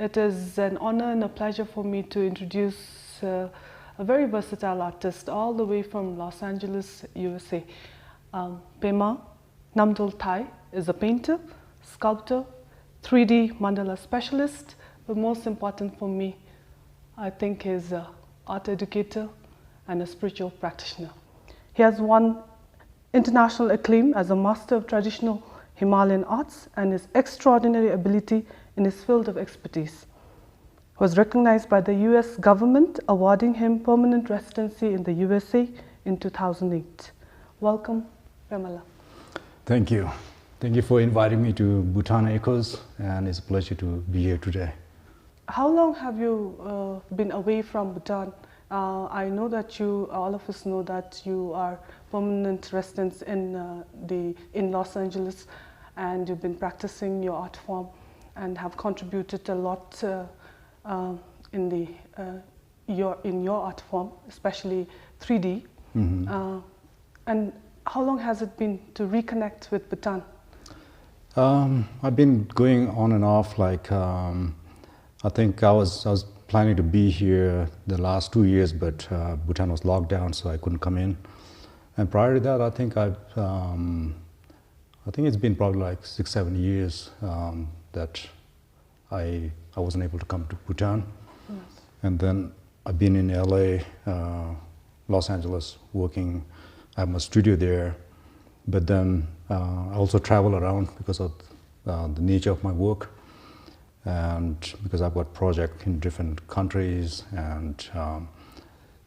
It is an honor and a pleasure for me to introduce a very versatile artist all the way from Los Angeles, USA. Pema Namdol Thaye is a painter, sculptor, 3D mandala specialist, but most important for me, I think, is an art educator and a spiritual practitioner. He has won international acclaim as a master of traditional Himalayan arts, and his extraordinary ability in his field of expertise was recognized by the US government, awarding him permanent residency in the USA in 2008. Welcome, Pamela. Thank you. Thank you for inviting me to Bhutan Echoes, and it's a pleasure to be here today. How long have you been away from Bhutan? I know that all of us know that you are permanent residents in Los Angeles, and you've been practicing your art form and have contributed a lot in your art form, especially 3D. Mm-hmm. And how long has it been to reconnect with Bhutan? I've been going on and off. I think I was planning to be here the last 2 years, but Bhutan was locked down, so I couldn't come in. And prior to that, I think it's been probably like 6-7 years that I wasn't able to come to Bhutan. Yes. And then I've been in LA, Los Angeles, working. I have my studio there, but then I also travel around because of the nature of my work, and because I've got projects in different countries, and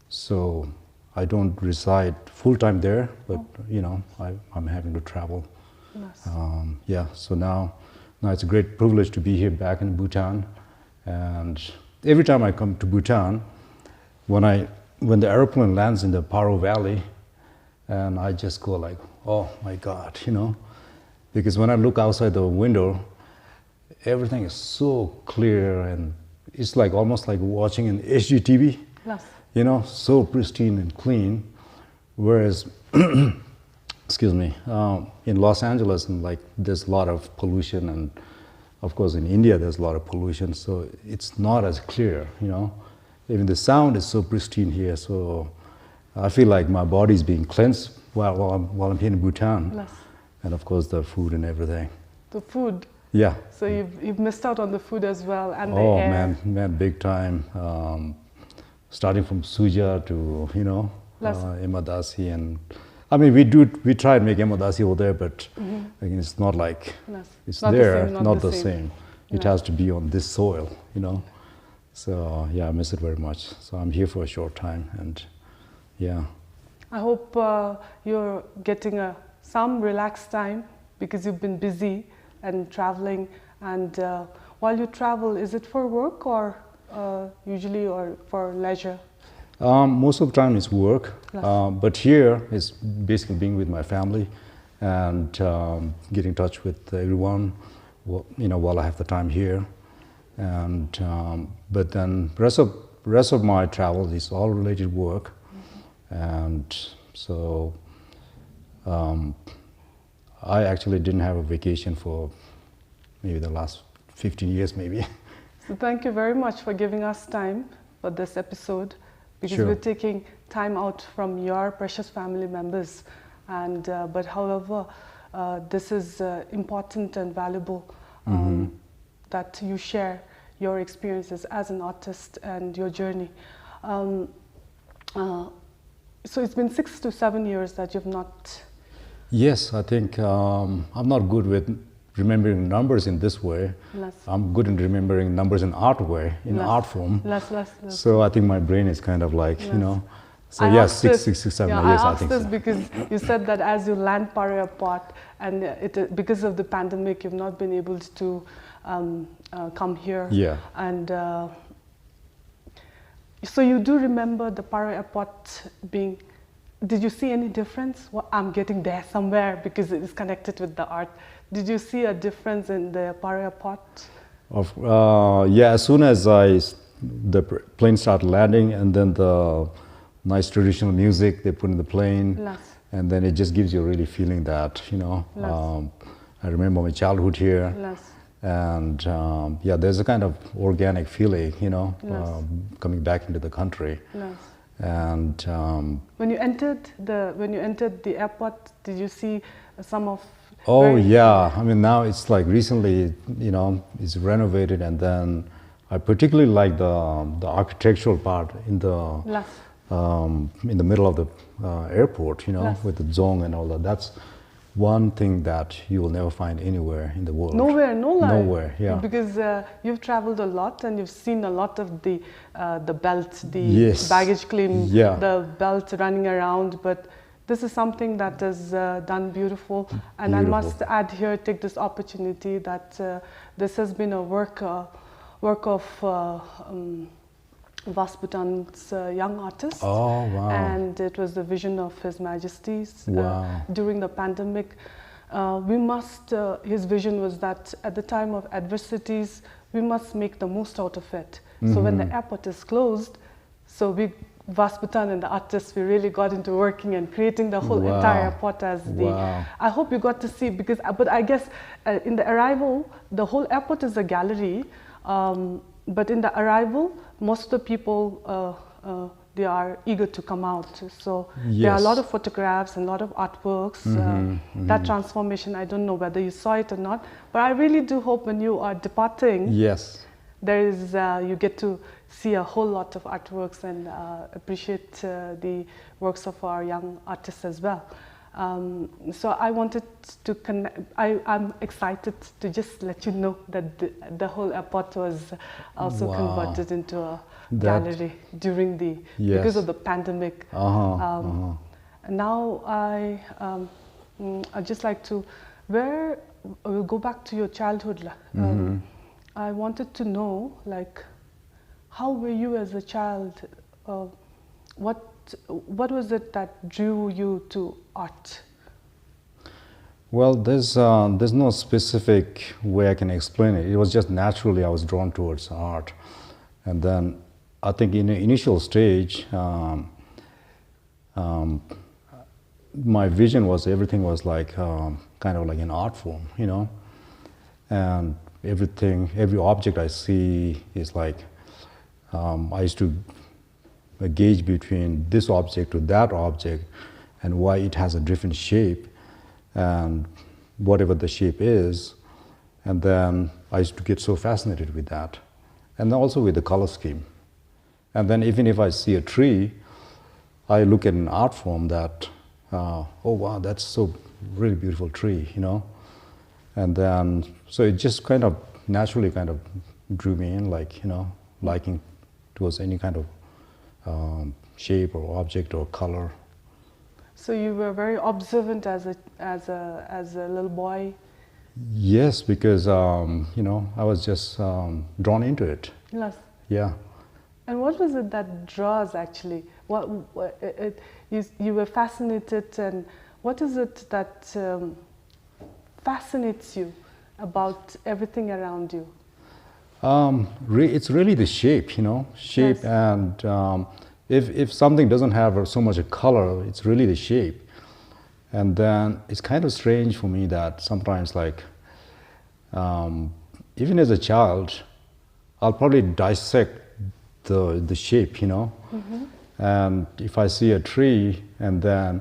so I don't reside full-time there, but I'm having to travel. Nice. So now it's a great privilege to be here back in Bhutan, and every time I come to Bhutan, when the airplane lands in the Paro Valley, and I just go like, oh my God, because when I look outside the window, everything is so clear, and it's like almost like watching an HGTV. Yes. So pristine and clean. Whereas, excuse me, in Los Angeles, and there's a lot of pollution, and of course in India there's a lot of pollution, so it's not as clear. Even the sound is so pristine here, so I feel like my body's being cleansed while I'm here in Bhutan. Yes. And of course the food and everything. The food. Yeah. So you've missed out on the food as well, and the air. Oh man, big time. Starting from suja to emadasi, and I mean we try and make emadasi over there, but again it's not like it's not there, not the same. It has to be on this soil, So yeah, I miss it very much. So I'm here for a short time, and yeah. I hope you're getting some relaxed time, because you've been busy and traveling. And while you travel, is it for work or usually or for leisure? Most of the time it's work, Yes. but here is basically being with my family and getting in touch with everyone, while I have the time here. And but then rest of my travel is all related work. And so I actually didn't have a vacation for maybe the last 15 years maybe. So thank you very much for giving us time for this episode, because Sure. we're taking time out from your precious family members. And but however, this is important and valuable that you share your experiences as an artist and your journey. So it's been 6 to 7 years that you've not... Yes, I think I'm not good with remembering numbers in this way. Less. I'm good in remembering numbers in art way, in Less. art form. Less. So I think my brain is kind of like, Yes. So I yeah, asked 6, this- 7 yeah, years, I I asked think this so. because you said that as you land Paro Airport, and because of the pandemic, you've not been able to come here. Yeah. And so you do remember the Paro Airport being... Did you see any difference? Well, I'm getting there somewhere because it is connected with the art. Did you see a difference in the Paro Airport? Yeah, as soon as the plane started landing, and then the nice traditional music they put in the plane, Yes. and then it just gives you a really feeling that, Yes. I remember my childhood here, Yes. And yeah, there's a kind of organic feeling, you know, Yes. coming back into the country. Nice. And When you entered the airport, did you see some of? oh yeah, I mean now it's like recently, you know, it's renovated, and then I particularly like the architectural part Yes. in the middle of the airport, you know, Yes. with the zong and all that. That's one thing that you will never find anywhere in the world. Nowhere, no lie. Nowhere, yeah. Because you've traveled a lot and you've seen a lot of the belt, the Yes. baggage claim, Yeah. the belt running around. But this is something that is done beautiful. And I Beautiful. must add here, take this opportunity that this has been a work of VAST Bhutan's young artist. Oh wow. And it was the vision of His Majesty's Wow. during the pandemic. His vision was that at the time of adversities, we must make the most out of it. So when the airport is closed, so VAST Bhutan and the artists, we really got into working and creating the whole Wow. entire airport as the. Wow. I hope you got to see, because, but I guess in the arrival, the whole airport is a gallery. But in the arrival, most of the people, they are eager to come out. So there are a Yes. lot of photographs and a lot of artworks. That transformation, I don't know whether you saw it or not, but I really do hope when you are departing, Yes. there is, you get to see a whole lot of artworks and appreciate the works of our young artists as well. So I wanted to connect. I'm excited to just let you know that the whole airport was also Wow. converted into a That- gallery during the Yes. because of the pandemic. Now I'd just like to we'll go back to your childhood. I wanted to know, like, how were you as a child? What was it that drew you to art? Well, there's no specific way I can explain it. It was just naturally I was drawn towards art, and then I think in the initial stage, my vision was everything was like kind of like an art form, you know, and every object I see is like I used to gauge between this object to that object and why it has a different shape and whatever the shape is, and then I used to get so fascinated with that, and also with the color scheme. And then even if I see a tree, I look at an art form that oh wow, that's so really beautiful tree, you know. And then so it just kind of naturally kind of drew me in, like, you know, liking towards any kind of shape or object or color. So you were very observant as a little boy. Yes, because you know, I was just drawn into it. Yes. Yeah. And what was it that draws actually? You were fascinated, and what is it that fascinates you about everything around you? It's really the shape, you know, shape. Yes. And if something doesn't have so much a color, it's really the shape. And then it's kind of strange for me that sometimes, like, even as a child, I'll probably dissect the shape, you know. Mm-hmm. And if I see a tree, and then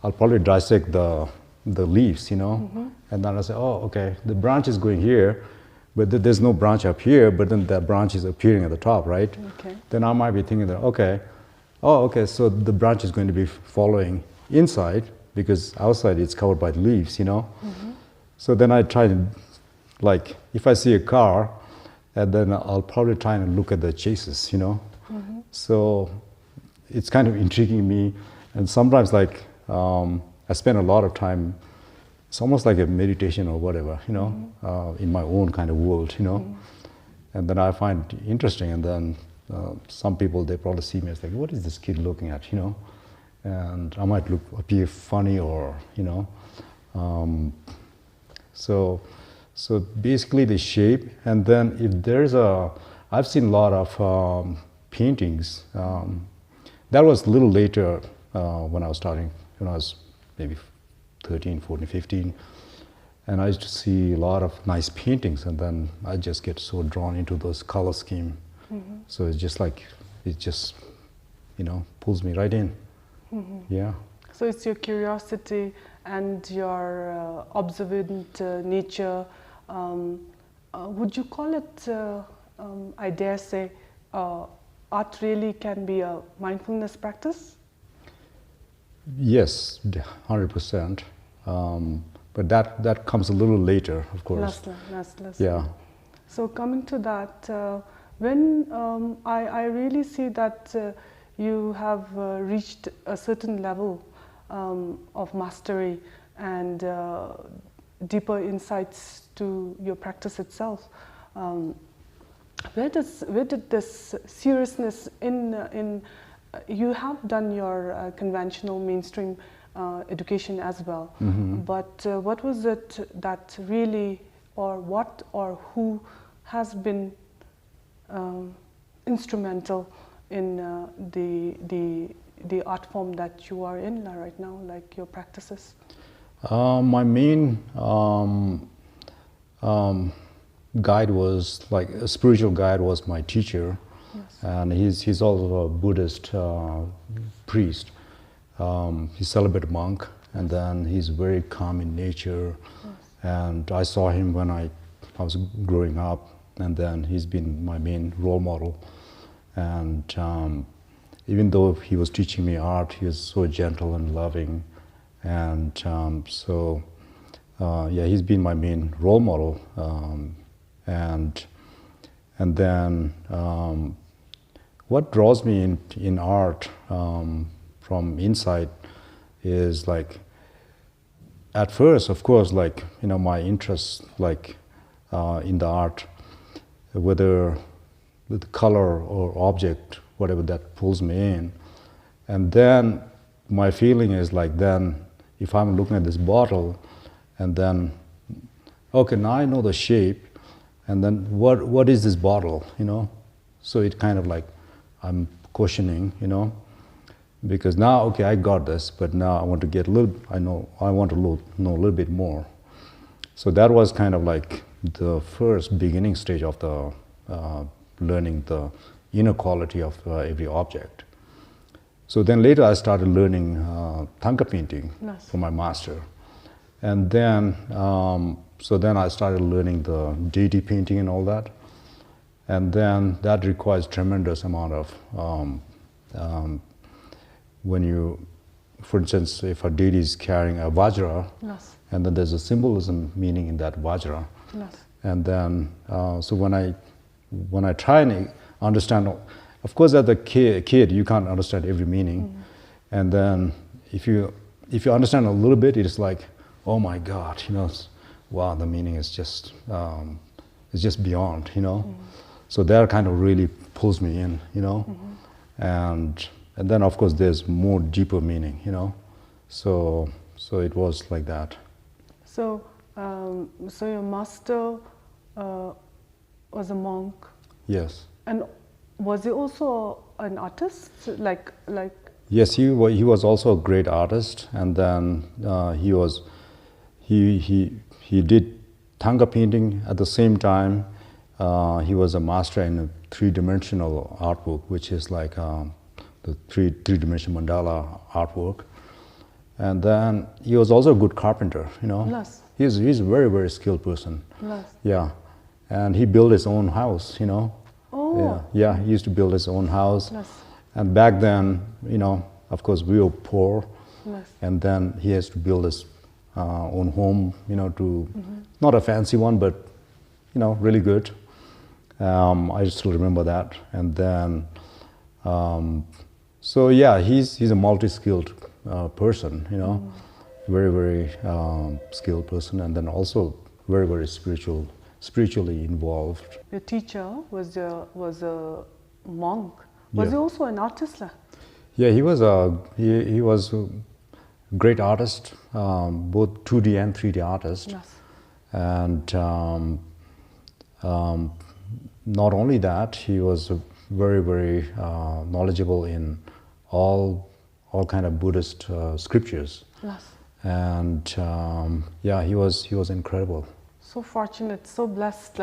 I'll probably dissect the leaves, you know. Mm-hmm. And then I say, oh, okay, the branch is going here, but there's no branch up here, but then that branch is appearing at the top, right? Okay. Then I might be thinking that, okay, so the branch is going to be following inside, because outside it's covered by leaves, you know. Mm-hmm. So then I try to, like, if I see a car, and then I'll probably try and look at the chassis, you know. Mm-hmm. So it's kind of intriguing me, and sometimes, like, I spend a lot of time. It's almost like a meditation or whatever, you know, mm-hmm. In my own kind of world, you know. Mm-hmm. And then I find it interesting, and then some people, they probably see me as like, what is this kid looking at, you know? And I might appear funny, or, you know. So basically the shape, and then if there's I've seen a lot of paintings. That was a little later when I was starting, when I was maybe 13, 14, 15. And I used to see a lot of nice paintings, and then I just get so drawn into those color scheme. So it's just like, it just, pulls me right in. Yeah. So it's your curiosity and your observant nature. Would you call it, I dare say, art really can be a mindfulness practice? Yes, 100%. But that comes a little later, of course. Last. Yeah. So coming to that, when I really see that you have reached a certain level of mastery and deeper insights to your practice itself. Where did this seriousness in you have done your conventional mainstream education as well, but what was it that really, or what or who has been instrumental in the art form that you are in right now, like your practices? My main guide was, like, a spiritual guide was my teacher. Yes. And he's also a Buddhist priest. He's celibate monk, and then he's very calm in nature. Yes. And I saw him when I was growing up, and then he's been my main role model. And even though he was teaching me art, he was so gentle and loving. And yeah, he's been my main role model. And then what draws me in art from inside is, like, at first, of course, like, my interest, like, in the art, whether with color or object, whatever that pulls me in. And then my feeling is, like, then if I'm looking at this bottle, and then, okay, now I know the shape, and then what is this bottle, So it kind of like, I'm questioning, because now, okay, I got this, but now I want to get I want to know a little bit more. So that was kind of like the first beginning stage of the learning the inner quality of every object. So then later I started learning Thangka painting. Nice. From my master. And then, so then I started learning the deity painting and all that. And then that requires tremendous amount of, when you, for instance, if a deity is carrying a vajra, Yes. and then there's a symbolism meaning in that vajra. Yes. And then, so when I try and understand, of course, as a kid, you can't understand every meaning. And then if you understand a little bit, it's like, oh my God, wow, the meaning is just, it's just beyond, So that kind of really pulls me in, And then, of course, there's more deeper meaning, So it was like that. So, so your master was a monk. Yes. And was he also an artist? Like Yes, he was also a great artist, and then he did Thangka painting at the same time. He was a master in a three-dimensional artwork, which is like the three-dimensional mandala artwork. And then he was also a good carpenter, Yes. He's a very, very skilled person. Yes. Yeah, and he built his own house, Oh. Yeah, he used to build his own house. Yes. And back then, of course, we were poor. Yes. And then he has to build his own home, to not a fancy one, but really good. I still remember that. And then, so yeah, he's a multi-skilled person, very, very skilled person, and then also very, very spiritually involved. Your teacher was a monk. Was Yeah. he also an artist? Yeah, he was a great artist, both 2D and 3D artist. Yes. And not only that, he was very, very knowledgeable in all kind of Buddhist scriptures. Yes. and yeah, he was incredible. So fortunate, so blessed.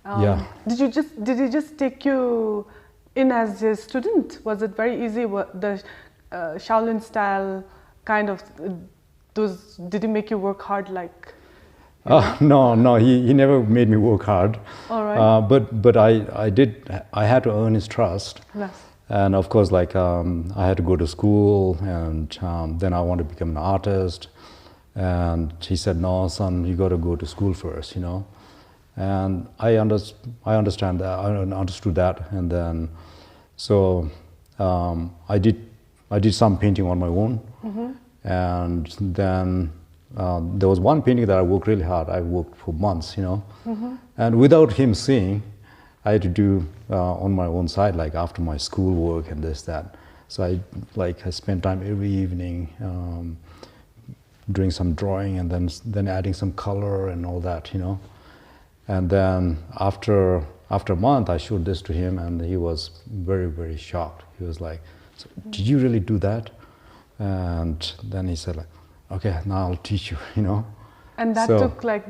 Yeah. Did he just take you in as a student? Was it very easy? The Shaolin style kind of those? Did he make you work hard like? No, he never made me work hard. All right. But I had to earn his trust. Yes. And of course, like I had to go to school, and then I wanted to become an artist. And he said, "No, son, you got to go to school first, you know." And I understand that. I understood that, and then so I did some painting on my own, and then there was one painting that I worked really hard. I worked for months, you know, and without him seeing, I had to do on my own side, like after my school work and this that. So I spent time every evening doing some drawing, and then adding some color and all that, you know. And then after a month, I showed this to him, and he was very, very shocked. He was like, "So, did you really do that?" And then he said, like, "Okay, now I'll teach you," you know. And that took like,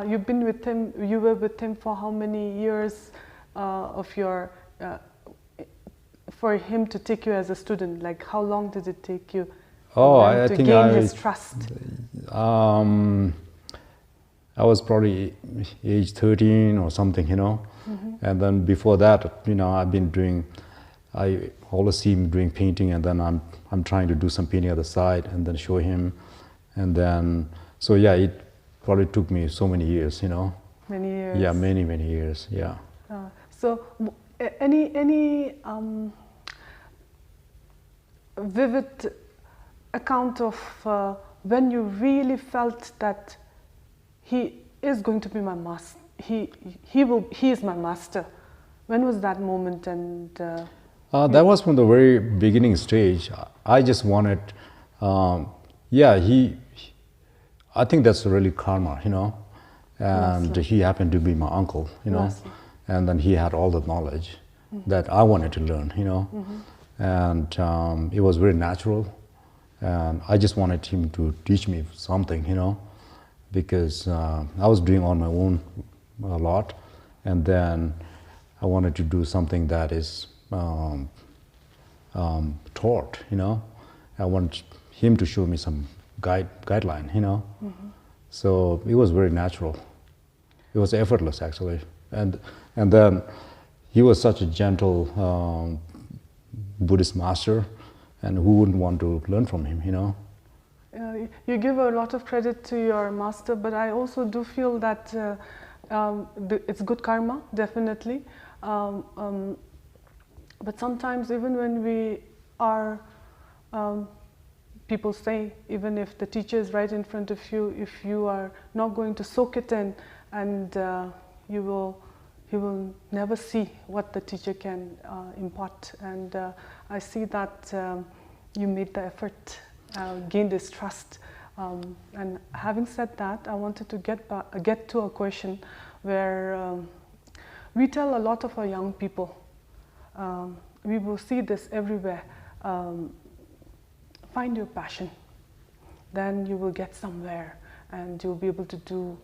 you've been with him, you were with him for how many years of your, for him to take you as a student? Like, how long did it take you I to think gain his trust? I was probably age 13 or something, you know. And then before that, you know, I always see him doing painting, and then I'm trying to do some painting at the side and then show him. And then, so yeah, it probably took me so many years, you know. Many years. Yeah, many years, yeah. So any vivid account of when you really felt that he is going to be my master, he is my master? When was that moment? And that was from the very beginning stage. I just wanted, I think that's really karma, you know. And he happened to be my uncle, you know. And then he had all the knowledge that I wanted to learn, you know. And it was very natural. And I just wanted him to teach me something, you know, because I was doing on my own a lot. And then I wanted to do something that is taught, you know. I want him to show me some guideline, you know. So it was very natural. It was effortless, actually. And then he was such a gentle Buddhist master, and who wouldn't want to learn from him, you know? You give a lot of credit to your master, but I also do feel that it's good karma, definitely. But sometimes even when we are, people say, even if the teacher is right in front of you, if you are not going to soak it in, and he will never see what the teacher can impart. And I see that you made the effort, gained his trust. And having said that, I wanted to get to a question where we tell a lot of our young people, we will see this everywhere, find your passion, then you will get somewhere and you'll be able to do.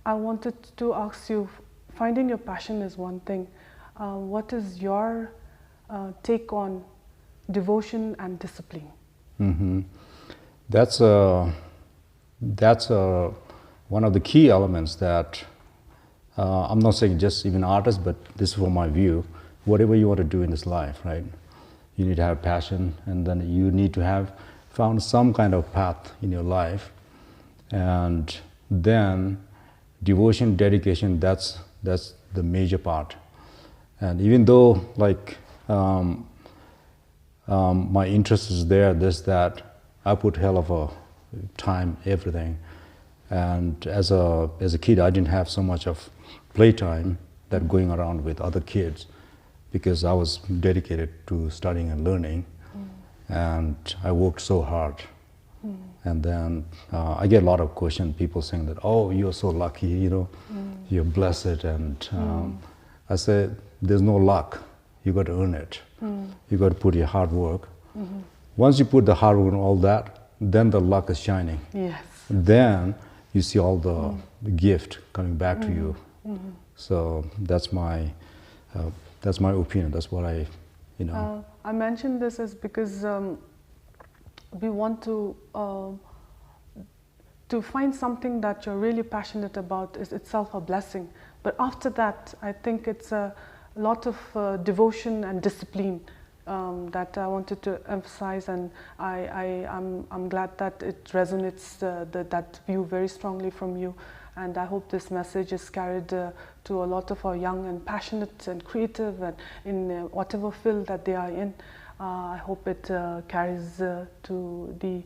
I wanted to ask you, finding your passion is one thing. What is your take on devotion and discipline? That's one of the key elements that I'm not saying just even artists, but this is from my view. Whatever you want to do in this life, right? You need to have passion, and then you need to have found some kind of path in your life, and then devotion, dedication. That's the major part. And even though like my interest is there, that, I put hell of a time, everything. And as a kid, I didn't have so much of playtime that going around with other kids, because I was dedicated to studying and learning, and I worked so hard. And then I get a lot of questions, people saying that, "Oh, you're so lucky, you know, you're blessed." And I said, there's no luck. You got to earn it. You got to put your hard work. Once you put the hard work and all that, then the luck is shining. Yes. Then you see all the gift coming back to you. So that's my opinion. That's what I, you know. I mentioned this is because we want to find something that you're really passionate about is itself a blessing. But after that, I think it's a lot of devotion and discipline that I wanted to emphasize, and I'm glad that it resonates, that view very strongly from you. And I hope this message is carried to a lot of our young and passionate and creative and in whatever field that they are in. I hope it carries to the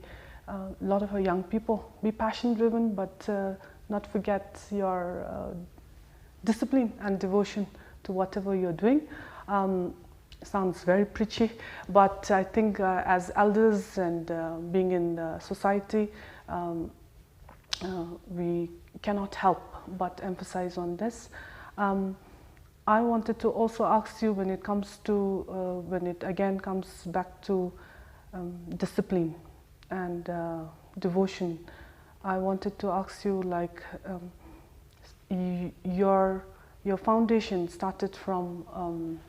lot of our young people. Be passion driven, but not forget your discipline and devotion to whatever you're doing. Sounds very preachy, but I think as elders and being in society, we cannot help but emphasize on this. I wanted to also ask you, when it comes to, when it again comes back to discipline and devotion, I wanted to ask you, like, your foundation started from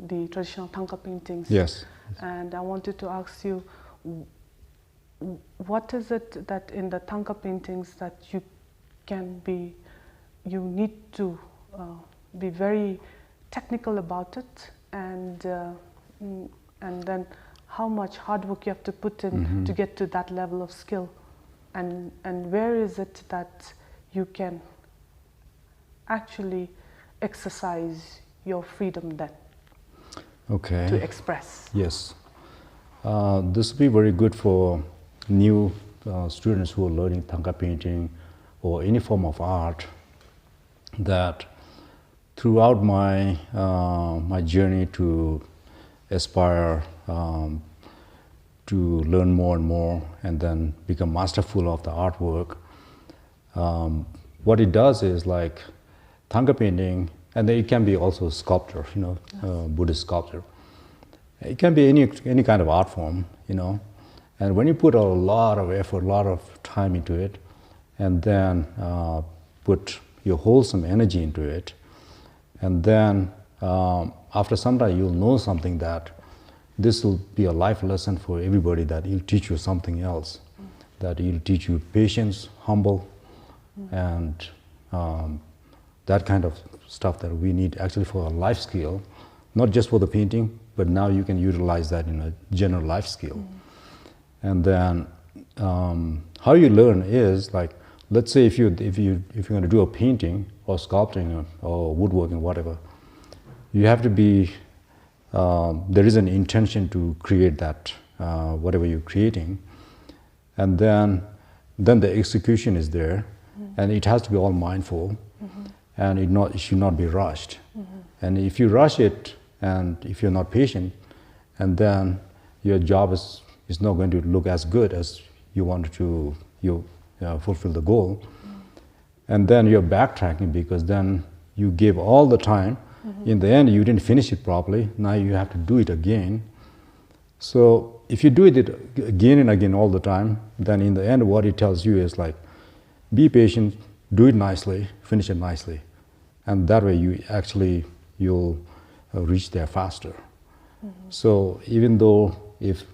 the traditional Thangka paintings. Yes. And I wanted to ask you, what is it that in the Thangka paintings that you need to be very technical about it, and then how much hard work you have to put in to get to that level of skill, and where is it that you can actually exercise your freedom then? Okay. To express. Yes. This will be very good for new students who are learning Thangka painting or any form of art, that throughout my my journey to aspire to learn more and more and then become masterful of the artwork, what it does is, like, Thangka painting, and then it can be also sculptor, you know, yes. Buddhist sculpture. It can be any kind of art form, you know. And when you put a lot of effort, a lot of time into it, and then put your wholesome energy into it, and then after some time you'll know something, that this will be a life lesson for everybody, that it'll teach you something else, that it'll teach you patience, humble, and that kind of stuff that we need actually for a life skill, not just for the painting, but now you can utilize that in a general life skill. And then how you learn is, like, let's say if you're going to do a painting or sculpting or woodworking, whatever, you have to be, there is an intention to create that, whatever you're creating, and then the execution is there, and it has to be all mindful, and it should not be rushed. And if you rush it, and if you're not patient, and then your job is not going to look as good as you wanted to fulfill the goal. And then you're backtracking, because then you gave all the time. In the end, you didn't finish it properly. Now you have to do it again. So if you do it again and again all the time, then in the end, what it tells you is, like, be patient, do it nicely, finish it nicely. And that way you'll reach there faster. So even though if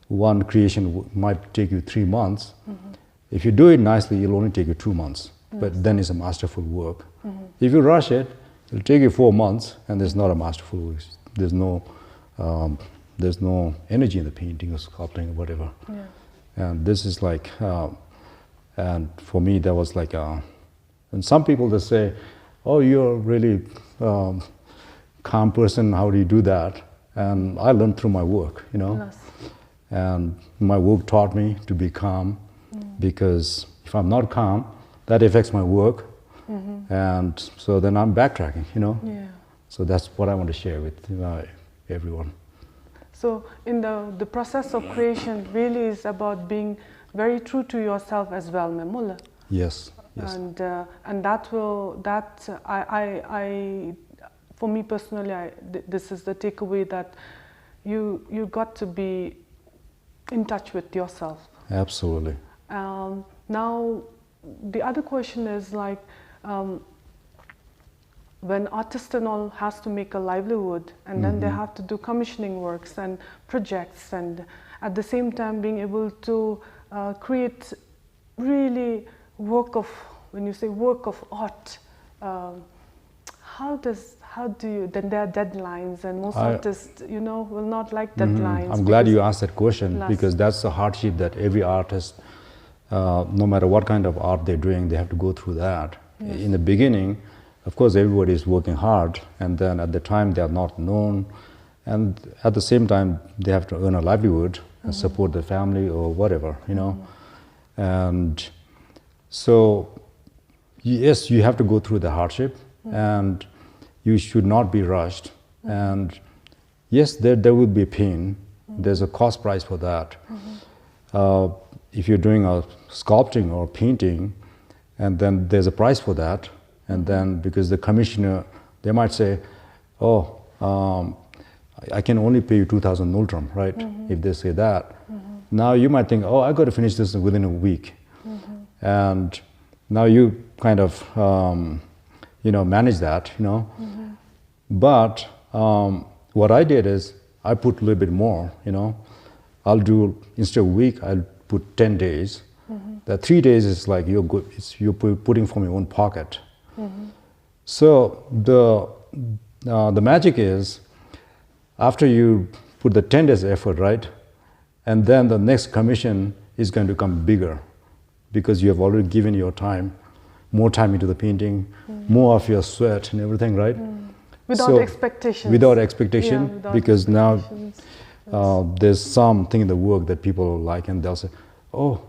one creation might take you 3 months, if you do it nicely, it'll only take you 2 months. Yes. But then it's a masterful work. If you rush it, it'll take you 4 months, and there's not a masterful work. There's no energy in the painting or sculpting or whatever. Yeah. And this is like, and for me, that was like, and some people, they say, oh, you're a really calm person, how do you do that? And I learned through my work, you know. Yes. And my work taught me to be calm, because if I'm not calm, that affects my work. And so then I'm backtracking, you know. Yeah. So that's what I want to share with everyone. So in the process of creation really is about being very true to yourself as well, Memula. Yes. Yes. And for me personally, this is the takeaway, that you got to be in touch with yourself. Absolutely. Now, the other question is like, when artists and all has to make a livelihood, and then they have to do commissioning works and projects, and at the same time being able to create really work of, when you say work of art, how do you, then there are deadlines, and most artists, you know, will not like deadlines. I'm glad you asked that question, because that's the hardship that every artist, no matter what kind of art they're doing, they have to go through that. Yes. In the beginning, of course, everybody is working hard, and then at the time they are not known, and at the same time they have to earn a livelihood and support the family or whatever, you know. And so, yes, you have to go through the hardship, and you should not be rushed. And yes, there will be pain. There's a cost price for that. If you're doing a sculpting or painting, and then there's a price for that, and then because the commissioner, they might say, oh, I can only pay you 2,000 Nultram, right? If they say that. Now you might think, oh, I got to finish this within a week. And now you kind of, you know, manage that, you know. But what I did is I put a little bit more, you know. I'll do, instead of a week, I'll put 10 days. The 3 days is like you're good, you're putting from your own pocket. So the magic is, after you put the 10 days effort, right, and then the next commission is going to come bigger, because you have already given your time, more time into the painting, more of your sweat and everything, right? Without expectations. Without expectation, yeah, without because expectations. now there's something in the work that people like, and they'll say, oh,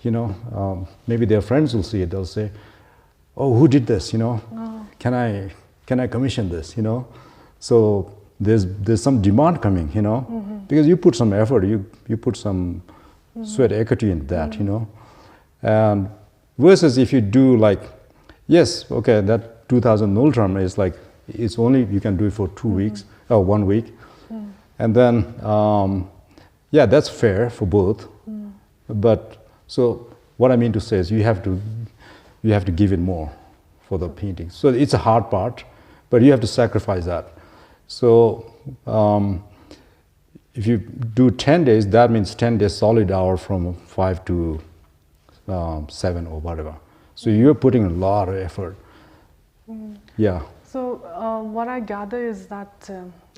you know, maybe their friends will see it, they'll say, oh, who did this, you know? Can I commission this, you know? So there's some demand coming, you know, because you put some effort, you put some sweat equity in that, you know. And versus if you do like, yes, okay, that 2,000 Nultram is like, it's only, you can do it for 2 weeks, or 1 week. And then, yeah, that's fair for both. But, so what I mean to say is you have to give it more for the painting. So it's a hard part, but you have to sacrifice that. So if you do 10 days, that means 10 days solid hour from 5 to 7 or whatever. So you're putting a lot of effort. Yeah. So what I gather is that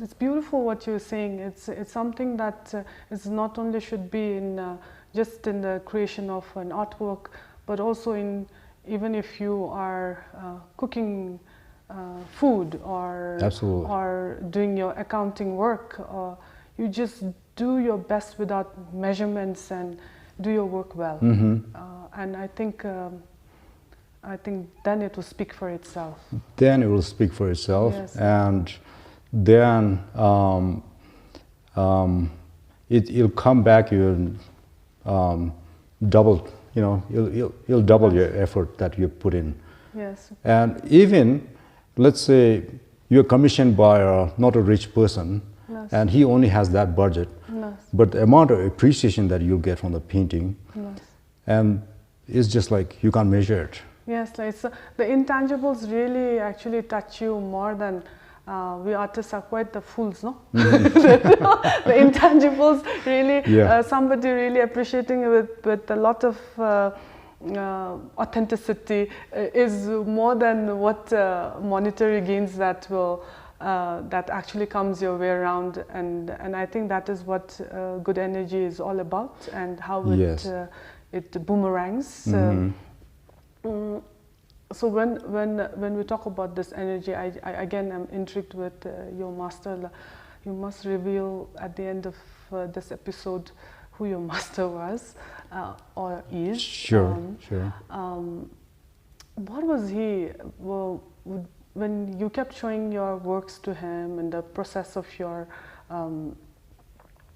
it's beautiful what you're saying. It's something that is not only should be in just in the creation of an artwork, but also in, even if you are cooking food or Absolutely. or doing your accounting work, you just do your best without measurements and do your work well. And I think then it will speak for itself. Then it will speak for itself, yes. And then it'll come back. You'll double, you know, you'll double your effort that you put in. Yes. And even, let's say you're commissioned by not a rich person, yes. and he only has that budget, yes. but the amount of appreciation that you'll get from the painting, yes. and it's just like you can't measure it. Yes, like the intangibles really actually touch you more than we artists are quite the fools, no? The intangibles really, yeah. Somebody really appreciating it with a lot of authenticity is more than what monetary gains that will that actually comes your way around, and I think that is what good energy is all about, and how it yes. It boomerangs. So when we talk about this energy, I again am intrigued with your master. You must reveal at the end of this episode who your master was or is. Sure, sure. What was he? Well, when you kept showing your works to him and the process of your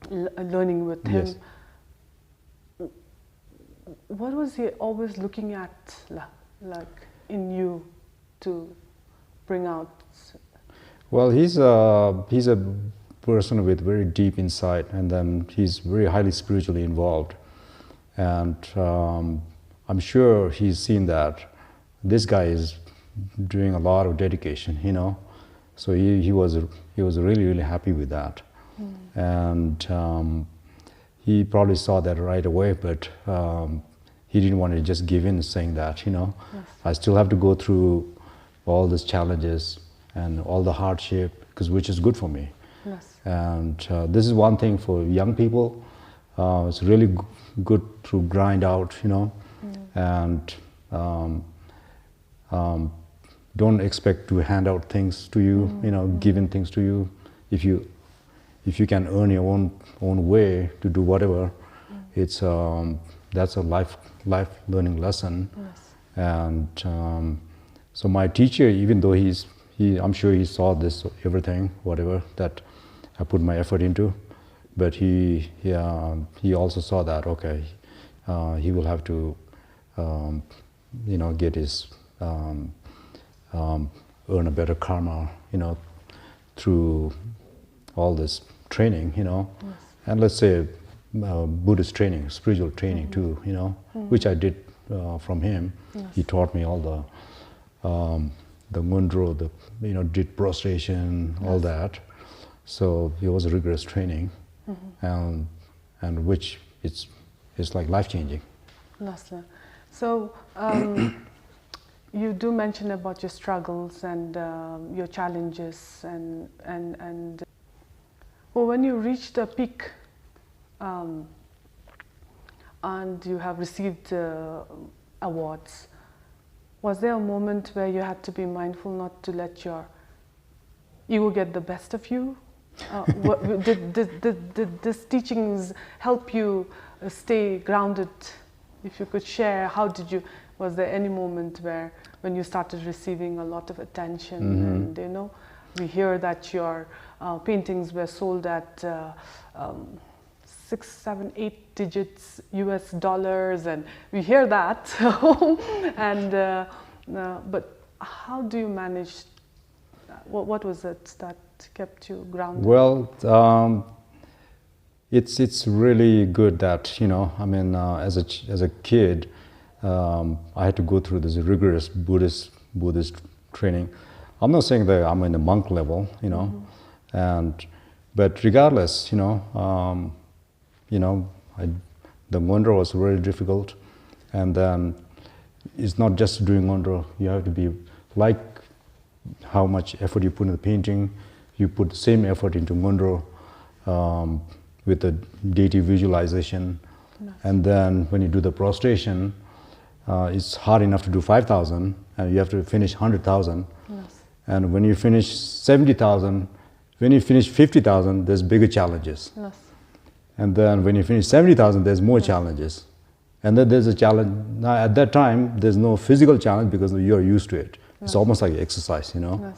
learning with him, yes. What was he always looking at, like in you, to bring out? Well, he's a person with very deep insight, and then he's very highly spiritually involved. And I'm sure he's seen that this guy is doing a lot of dedication, you know. So he was really happy with that. And he probably saw that right away, but he didn't want to just give in, saying that, you know, I still have to go through all these challenges and all the hardship, which is good for me. And this is one thing for young people. It's really good to grind out, you know, and don't expect to hand out things to you, you know, giving things to you. If you can earn your own way to do whatever, it's that's a life learning lesson. And so my teacher, even though I'm sure he saw this everything, whatever that I put my effort into, but he also saw that, okay, he will have to you know, get his earn a better karma, you know, through all this training, you know, and let's say Buddhist training, spiritual training too, you know, which I did from him. He taught me all the mundro, you know, did prostration, all that. So it was a rigorous training, and which it's like life changing. So you do mention about your struggles and your challenges, and well, when you reach the peak and you have received awards, was there a moment where you had to be mindful not to let your ego get the best of you? Did these teachings help you stay grounded? If you could share, how did you? Was there any moment where, when you started receiving a lot of attention, and you know, we hear that your paintings were sold at 6, 7, 8 digits US dollars, and we hear that. And but how do you manage? What was it that kept you grounded? Well, it's really good that, you know, I mean, as a kid, I had to go through this rigorous Buddhist training. I'm not saying that I'm in the monk level, you know, but regardless, you know, the mundra was very difficult, and then it's not just doing mundra. You have to be like how much effort you put in the painting, you put the same effort into mundra with the deity visualization, and then when you do the prostration, it's hard enough to do 5,000, and you have to finish 100,000. And when you finish 70,000, when you finish 50,000, there's bigger challenges. And then when you finish 70,000, there's more challenges. And then there's a challenge. Now at that time, there's no physical challenge because you're used to it. It's almost like exercise, you know.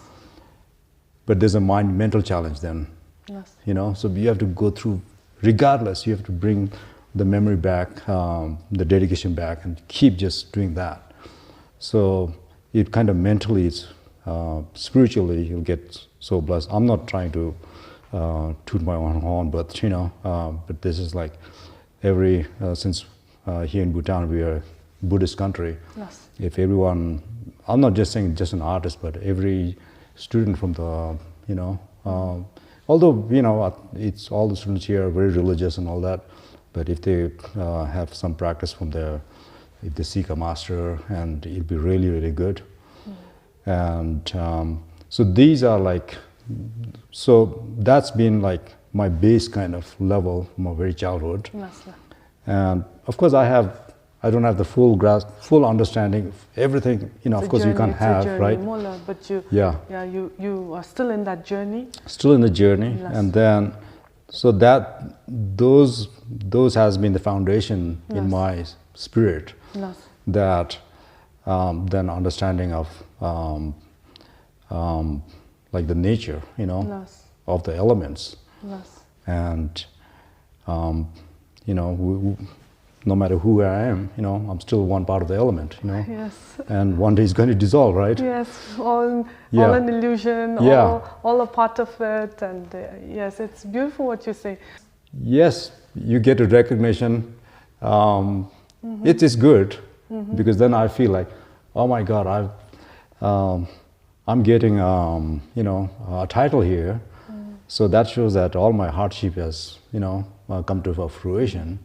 But there's a mental challenge then, you know. So you have to go through, regardless, you have to bring the memory back, the dedication back, and keep just doing that. So it kind of mentally, it's spiritually, you'll get so blessed. I'm not trying to toot my own horn, but you know, but this is like since here in Bhutan we are a Buddhist country. If everyone, I'm not just saying just an artist, but every student from the, you know, although, you know, it's all the students here are very religious and all that, but if they have some practice from there, if they seek a master, and it'll be really, really good. And so these are like, so that's been like my base kind of level from my very childhood. And of course I don't have the full grasp, full understanding of everything, you know, of course you can't have, right? But you are still in that journey? Still in the journey. And then, so those has been the foundation in my spirit, that then understanding of like the nature, you know, of the elements. And, you know, no matter who I am, I'm still one part of the element, Yes. and one day it's going to dissolve, right? Yes, all Yeah. an illusion, Yeah. all a part of it, and yes, it's beautiful what you say. Yes, you get a recognition. It is good because then I feel like, oh my God, I'm getting a title here. So that shows that all my hardship has come to fruition.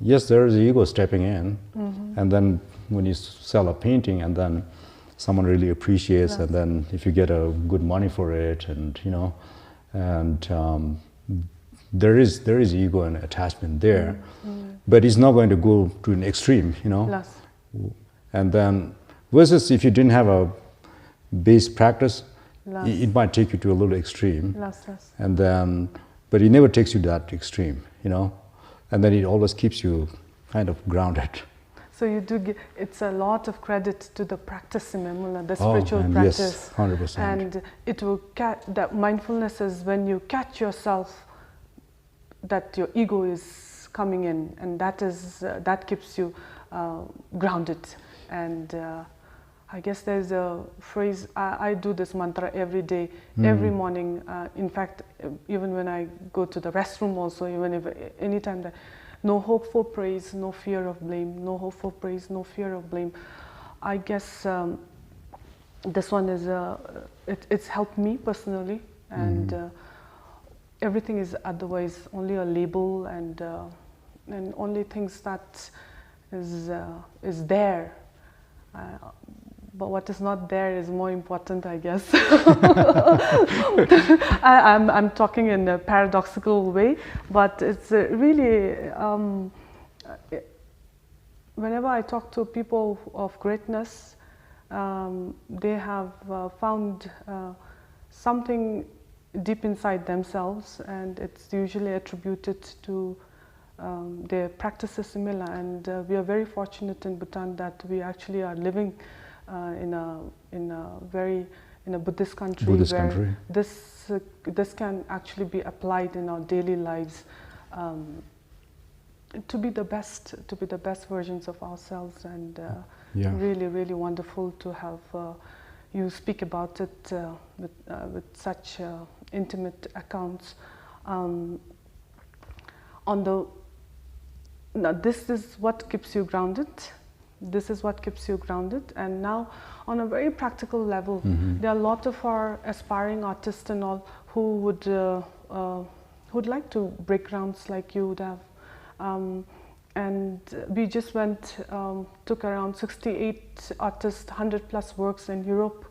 Yes, there is ego stepping in, and then when you sell a painting, and then someone really appreciates, and then if you get a good money for it, and there is ego and attachment there, but it's not going to go to an extreme, Yes. And then versus if you didn't have a base practice, it might take you to a little extreme, Yes. and then but it never takes you to that extreme, and then it always keeps you kind of grounded. So you do give, it's a lot of credit to the practice, the spiritual practice. Yes, 100%. And it will that mindfulness is when you catch yourself that your ego is coming in, and that keeps you grounded. And I guess there's a phrase, I do this mantra every day, every morning. In fact, even when I go to the restroom also, even if anytime that, no hope for praise, no fear of blame, no hope for praise, no fear of blame. I guess this one is, it's helped me personally, and everything is otherwise only a label, and only things that is there. But what is not there is more important, I guess. I'm talking in a paradoxical way, but it's really, whenever I talk to people of greatness, they have found something deep inside themselves, and it's usually attributed to their practices similar. And we are very fortunate in Bhutan that we actually are living in a Buddhist country, where this can actually be applied in our daily lives, to be the best versions of ourselves. And really, really wonderful to have you speak about it with such intimate accounts. Now this is what keeps you grounded. This is what keeps you grounded. And now, on a very practical level, there are a lot of our aspiring artists and all who would like to break grounds like you would have. And we just took around 68 artists, 100 plus works in Europe,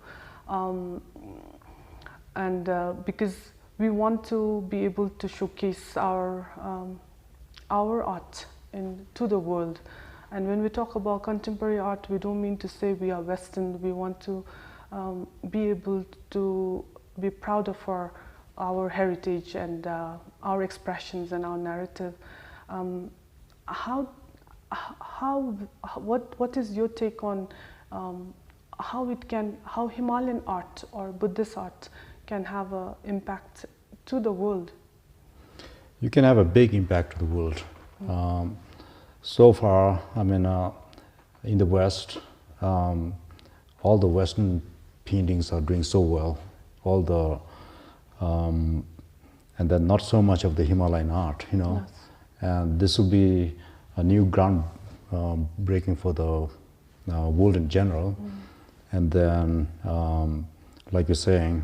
because we want to be able to showcase our art to the world. And when we talk about contemporary art, we don't mean to say we are Western. We want to be able to be proud of our heritage and our expressions and our narrative. What is your take on how Himalayan art or Buddhist art can have an impact to the world? You can have a big impact to the world. So far, I mean, in the West, all the Western paintings are doing so well. And then not so much of the Himalayan art, Yes. And this will be a new ground breaking for the world in general. And then, like you're saying,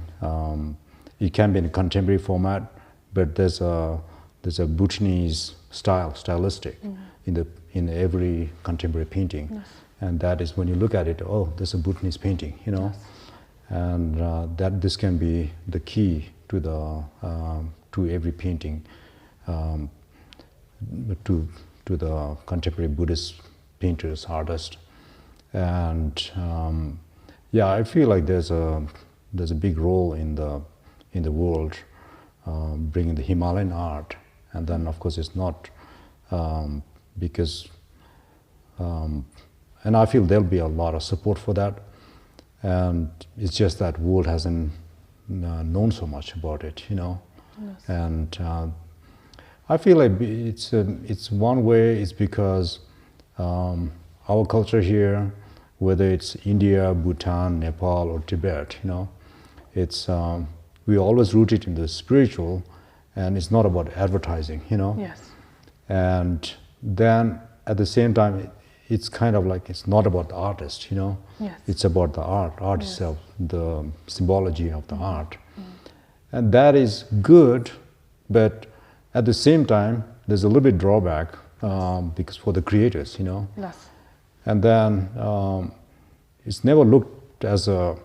it can be in a contemporary format, but there's a Bhutanese stylistic in every contemporary painting. Yes. And that is when you look at it, oh, there's a Bhutanese painting, Yes. And that this can be the key to to every painting, to the contemporary Buddhist painters, artists. And I feel like there's a big role in the world bringing the Himalayan art. And then, of course, it's not because, and I feel there'll be a lot of support for that. And it's just that world hasn't known so much about it, Yes. And I feel like it's one way is because our culture here, whether it's India, Bhutan, Nepal, or Tibet, it's we always rooted in the spiritual, and it's not about advertising, Yes. And then at the same time, it's kind of like it's not about the artist, Yes. It's about the art Yes. itself, the symbology of the art, and that is good, but at the same time, there's a little bit drawback because for the creators, Yes. and then it's never looked as a,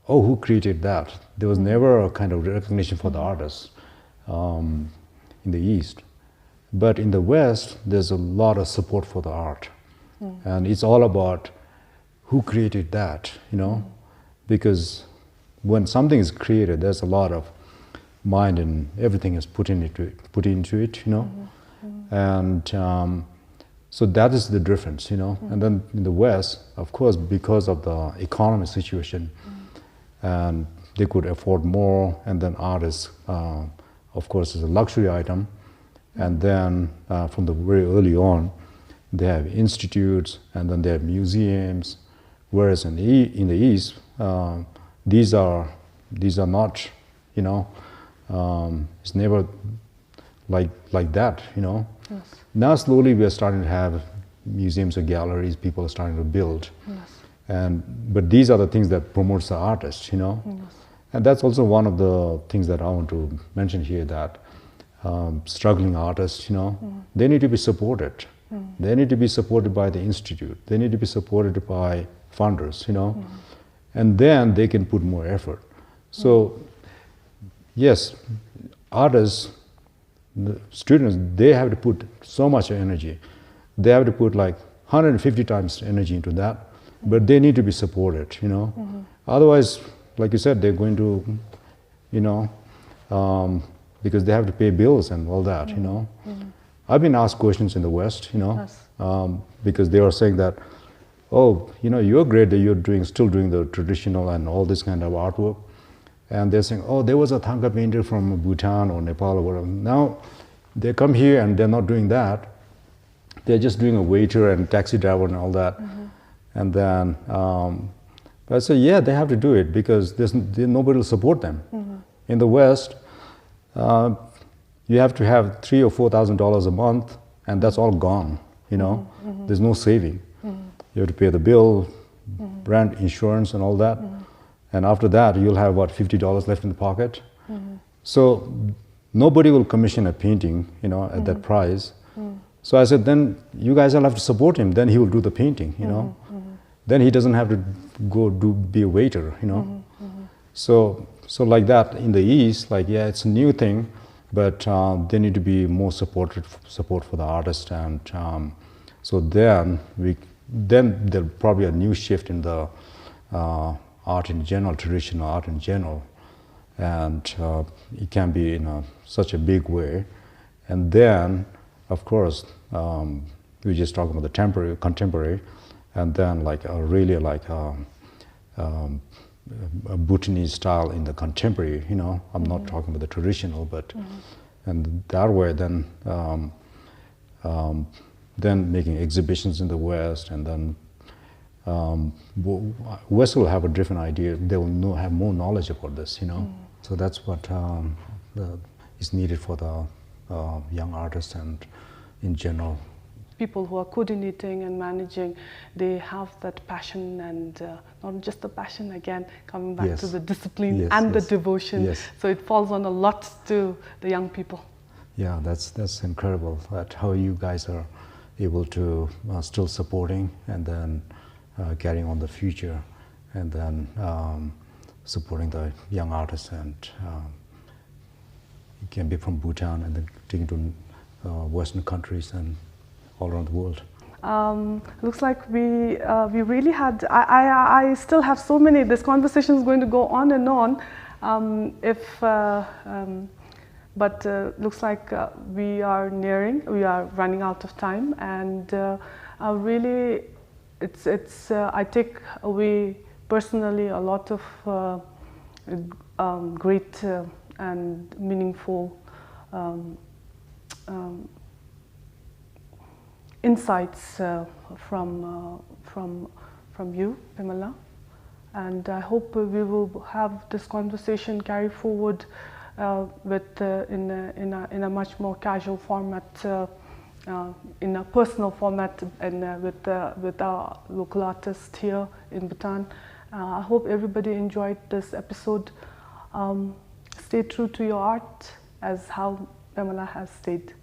oh, who created that? There was never a kind of recognition for the artists in the East. But in the West, there's a lot of support for the art. And it's all about who created that, because when something is created, there's a lot of mind and everything is put into it, And so that is the difference, And then in the West, of course, because of the economic situation, and they could afford more, and then art is, of course, is a luxury item. And then from the very early on, they have institutes, and then they have museums. Whereas in the East, these are not, it's never like that, Yes. Now slowly we are starting to have museums or galleries. People are starting to build, Yes. But these are the things that promotes the artist, Yes. And that's also one of the things that I want to mention here, that struggling artists, they need to be supported. They need to be supported by the institute. They need to be supported by funders, and then they can put more effort. So, yes, artists, the students, they have to put so much energy. They have to put like 150 times energy into that, but they need to be supported, Otherwise, like you said, they're going to, because they have to pay bills and all that, I've been asked questions in the West, Yes. Because they are saying that, oh, you're great that you're still doing the traditional and all this kind of artwork. And they're saying, oh, there was a Thangka painter from Bhutan or Nepal or whatever. Now, they come here and they're not doing that. They're just doing a waiter and taxi driver and all that. And then, but I say, yeah, they have to do it because there's nobody to support them. In the West, you have to have $3,000 or $4,000 a month, and that's all gone. There's no saving. You have to pay the bill, rent, insurance, and all that. And after that, you'll have what, $50 left in the pocket. So nobody will commission a painting, at that price. So I said, then you guys will have to support him. Then he will do the painting, Then he doesn't have to go be a waiter, So like that in the East, like, yeah, it's a new thing, but there need to be more support for the artist, and so then there'll probably a new shift in the art in general, traditional art in general, and it can be in such a big way. And then, of course, we just talk about the contemporary, and then like really like a Bhutanese style in the contemporary. I'm not talking about the traditional, but and that way then making exhibitions in the West, and then West will have a different idea. They will have more knowledge about this, So that's what is needed for the young artists and in general. People who are coordinating and managing, they have that passion, and not just the passion, again, coming back to the discipline and the devotion. Yes. So it falls on a lot to the young people. Yeah, that's incredible, that how you guys are able to still supporting and then carrying on the future, and then supporting the young artists, and it can be from Bhutan and then taking to Western countries and all around the world. Looks like we really had. I still have so many. This conversation is going to go on and on. But looks like we are running out of time, and really, it's. I take away personally a lot of great and meaningful insights from you, Pamela, and I hope we will have this conversation carry forward in a much more casual format, in a personal format, and with our local artists here in Bhutan. I hope everybody enjoyed this episode. Stay true to your art, as how Pamela has stayed.